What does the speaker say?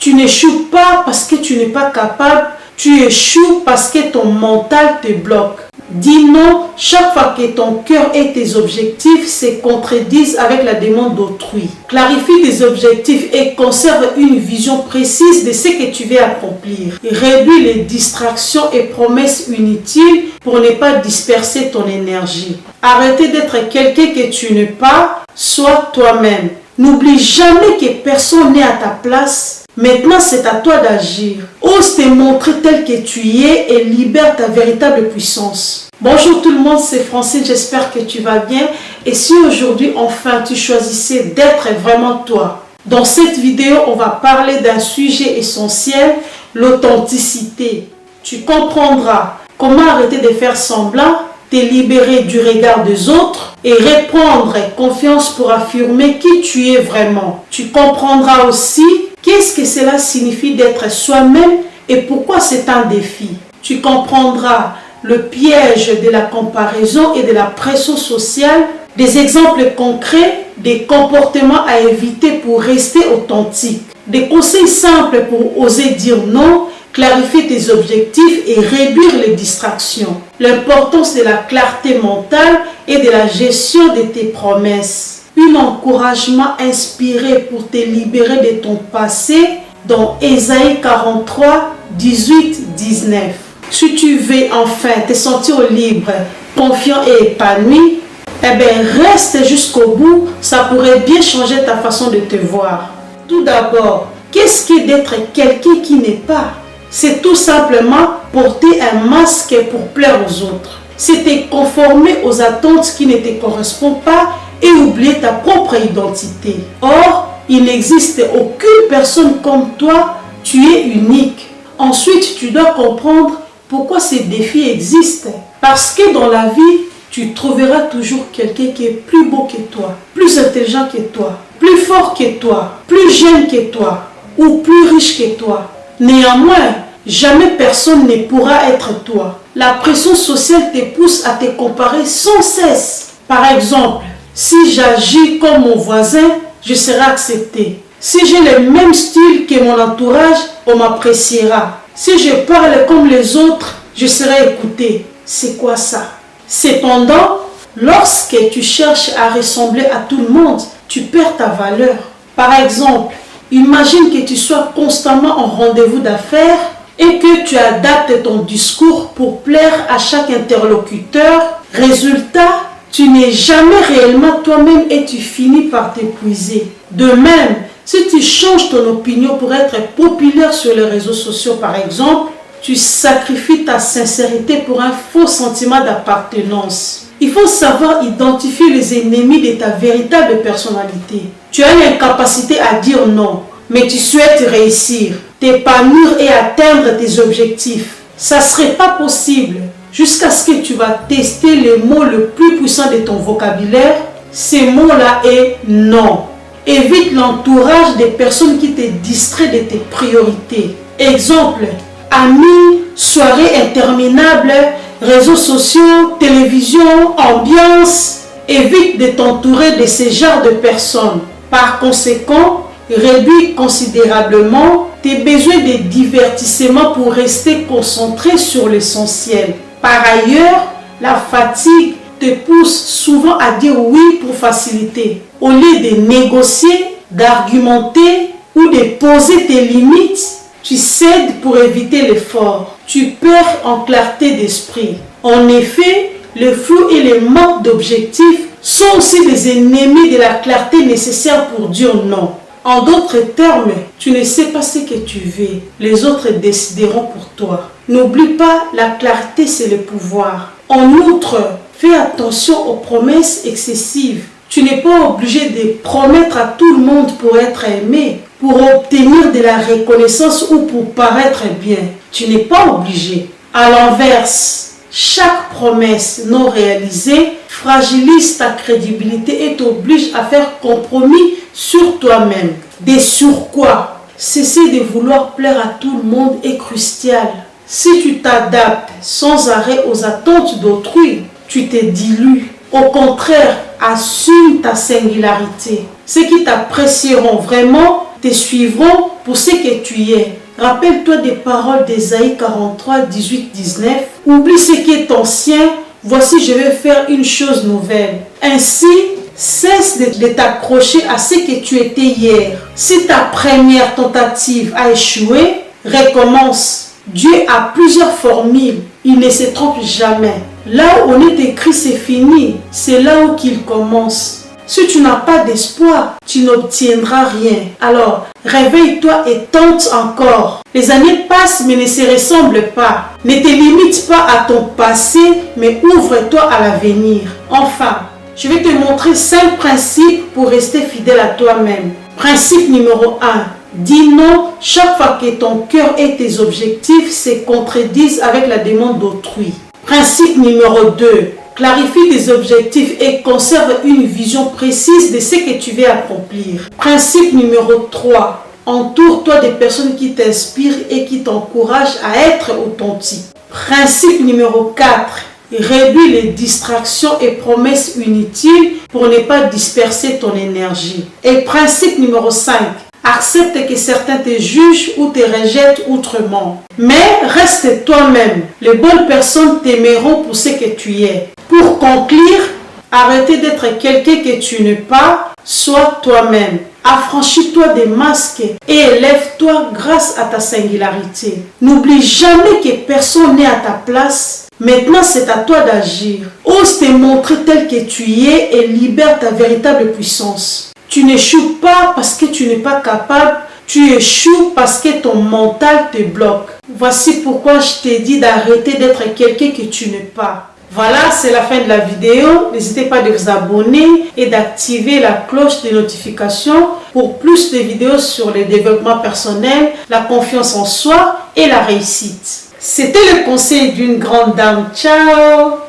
Tu n'échoues pas parce que tu n'es pas capable, tu échoues parce que ton mental te bloque. Dis non chaque fois que ton cœur et tes objectifs se contredisent avec la demande d'autrui. Clarifie tes objectifs et conserve une vision précise de ce que tu veux accomplir. Réduis les distractions et promesses inutiles pour ne pas disperser ton énergie. Arrêtez d'être quelqu'un que tu n'es pas, sois toi-même. N'oublie jamais que personne n'est à ta place. Maintenant, c'est à toi d'agir. Ose te montrer tel que tu es et libère ta véritable puissance. Bonjour tout le monde, c'est Francine, j'espère que tu vas bien. Et si aujourd'hui, enfin, tu choisissais d'être vraiment toi. Dans cette vidéo, on va parler d'un sujet essentiel, l'authenticité. Tu comprendras comment arrêter de faire semblant, te libérer du regard des autres et reprendre confiance pour affirmer qui tu es vraiment. Tu comprendras aussi qu'est-ce que cela signifie d'être soi-même et pourquoi c'est un défi. Tu comprendras le piège de la comparaison et de la pression sociale, des exemples concrets, des comportements à éviter pour rester authentique, des conseils simples pour oser dire non, clarifier tes objectifs et réduire les distractions. L'importance de la clarté mentale et de la gestion de tes promesses. Un encouragement inspiré pour te libérer de ton passé dans Ésaïe 43, 18-19. Si tu veux enfin te sentir libre, confiant et épanoui, reste jusqu'au bout, ça pourrait bien changer ta façon de te voir. Tout d'abord, qu'est-ce que d'être quelqu'un qui n'est pas? C'est tout simplement porter un masque pour plaire aux autres. C'est te conformer aux attentes qui ne te correspondent pas et oublier ta propre identité. Or, il n'existe aucune personne comme toi, tu es unique. Ensuite, tu dois comprendre pourquoi ces défis existent. Parce que dans la vie, tu trouveras toujours quelqu'un qui est plus beau que toi, plus intelligent que toi, plus fort que toi, plus jeune que toi ou plus riche que toi. Néanmoins, jamais personne ne pourra être toi. La pression sociale te pousse à te comparer sans cesse. Par exemple, si j'agis comme mon voisin, je serai accepté. Si j'ai le même style que mon entourage, on m'appréciera. Si je parle comme les autres, je serai écouté. C'est quoi ça? Cependant, lorsque tu cherches à ressembler à tout le monde, tu perds ta valeur. Par exemple, imagine que tu sois constamment en rendez-vous d'affaires et que tu adaptes ton discours pour plaire à chaque interlocuteur. Résultat, tu n'es jamais réellement toi-même et tu finis par t'épuiser. De même, si tu changes ton opinion pour être populaire sur les réseaux sociaux par exemple, tu sacrifies ta sincérité pour un faux sentiment d'appartenance. Il faut savoir identifier les ennemis de ta véritable personnalité. Tu as l'incapacité à dire non, mais tu souhaites réussir, t'épanouir et atteindre tes objectifs. Ça ne serait pas possible jusqu'à ce que tu vas tester le mot le plus puissant de ton vocabulaire. Ce mot-là est non. Évite l'entourage des personnes qui te distraient de tes priorités. Exemple, amis, soirées interminables, réseaux sociaux, télévision, ambiance. Évite de t'entourer de ce genre de personnes. Par conséquent, réduis considérablement tes besoins de divertissement pour rester concentré sur l'essentiel. Par ailleurs, la fatigue te pousse souvent à dire oui pour faciliter. Au lieu de négocier, d'argumenter ou de poser tes limites, tu cèdes pour éviter l'effort. Tu perds en clarté d'esprit. En effet, le flou et le manque d'objectifs sont aussi des ennemis de la clarté nécessaire pour dire non. En d'autres termes, tu ne sais pas ce que tu veux. Les autres décideront pour toi. N'oublie pas, la clarté, c'est le pouvoir. En outre, fais attention aux promesses excessives. Tu n'es pas obligé de promettre à tout le monde pour être aimé, pour obtenir de la reconnaissance ou pour paraître bien. Tu n'es pas obligé. À l'inverse, chaque promesse non réalisée fragilise ta crédibilité et t'oblige à faire compromis sur toi-même. De surcroît, cesser de vouloir plaire à tout le monde est crucial. Si tu t'adaptes sans arrêt aux attentes d'autrui, tu te dilues. Au contraire, assume ta singularité. Ceux qui t'apprécieront vraiment te suivront pour ce que tu es. Rappelle-toi des paroles d'Ésaïe 43, 18, 19. Oublie ce qui est ancien, voici je vais faire une chose nouvelle. Ainsi, cesse de t'accrocher à ce que tu étais hier. Si ta première tentative a échoué, recommence. Dieu a plusieurs formules, il ne se trompe jamais. Là où on est écrit c'est fini, c'est là où qu'il commence. Si tu n'as pas d'espoir, tu n'obtiendras rien. Alors, réveille-toi et tente encore. Les années passent mais ne se ressemblent pas. Ne te limite pas à ton passé, mais ouvre-toi à l'avenir. Enfin, je vais te montrer 5 principes pour rester fidèle à toi-même. Principe numéro 1. Dis non chaque fois que ton cœur et tes objectifs se contredisent avec la demande d'autrui. Principe numéro 2. Clarifie tes objectifs et conserve une vision précise de ce que tu veux accomplir. Principe numéro 3. Entoure-toi des personnes qui t'inspirent et qui t'encouragent à être authentique. Principe numéro 4. Réduis les distractions et promesses inutiles pour ne pas disperser ton énergie. Et principe numéro 5. Accepte que certains te jugent ou te rejettent outrement. Mais reste toi-même. Les bonnes personnes t'aimeront pour ce que tu es. Pour conclure, arrêtez d'être quelqu'un que tu n'es pas. Sois toi-même. Affranchis-toi des masques et élève-toi grâce à ta singularité. N'oublie jamais que personne n'est à ta place. Maintenant, c'est à toi d'agir. Ose te montrer tel que tu es et libère ta véritable puissance. Tu n'échoues pas parce que tu n'es pas capable, tu échoues parce que ton mental te bloque. Voici pourquoi je t'ai dit d'arrêter d'être quelqu'un que tu n'es pas. Voilà, c'est la fin de la vidéo. N'hésitez pas de vous abonner et d'activer la cloche de notification pour plus de vidéos sur le développement personnel, la confiance en soi et la réussite. C'était le conseil d'une grande dame. Ciao!